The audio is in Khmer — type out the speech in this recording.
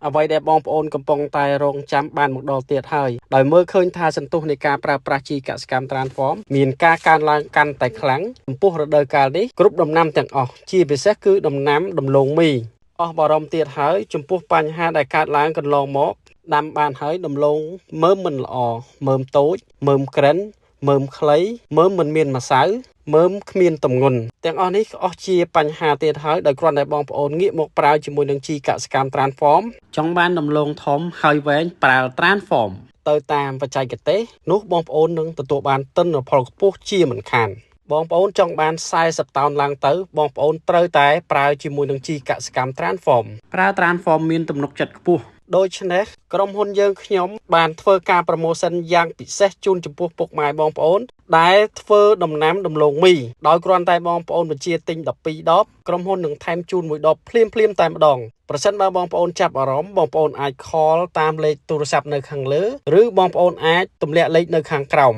អ្វីដែលបងប្អូនកំពុងតែរងចាំបានមកដល់ទៀតហើយដោយមើលឃើញថាសន្ទុះនៃការប្រើប្រាស់ជីកសិកម្ម Transform មានការកើនឡើងកាន់តែខ្លាំងចំពោះរដូវកាលនេះគ្រប់ដំណាំទាំងអស់ជាពិសេសគឺដំណាំដំឡូងមីអស់បារម្ភទៀតហើយចំពោះបញ្ហាដែលកើតឡើងកន្លងមកដាំបានហើយដំឡូងមើមមិនល្អមើមតូចមើមក្រិនមើមខ្លីមើមមិនមានម្សៅមើមគ្មានទម្ងន់ទាំងអស់នេះអស់ជាបញ្ហាទៀតហើយដោយគ្រាន់តែបងប្អូនងាកមកប្រើជាមួយនឹងជីកសិកម្ម Transform ចង់បានដំឡូងធំហើយវែងប្រើ Transform ទៅតាមបច្ចេកទេសនោះបងប្អូននឹងទទួលបានទិន្នផលខ្ពស់ជាមិនខានបងប្អូនចង់បាន40តោនឡើងទៅបងប្អូនត្រូវតែប្រើជាមួយនឹងជីកសិកម្ម Transform ប្រើ Transform មានទំនុកចិត្តខ្ពស់ដូច្នេះក្រុមហ៊ុនយើងខ្ញុំបានធ្វើការប្រម៉ូសិនយ៉ាងពិសេសជូនចំពោះពុកម៉ែបងប្អូនដែលធ្វើដំណាំដំឡូងមីដោយគ្រាន់តែបងប្អូនបញ្ជាទិញ12ដបក្រុមហ៊ុននឹងថែមជូន1ដបភ្លាមតែម្ដងប្រសិនបើបងប្អូនចាប់អារម្មណ៍បងប្អូនអាច call តាមលេខទូរស័ព្ទនៅខាងលើឬបងប្អូនអាចទម្លាក់លេខនៅខាងក្រោម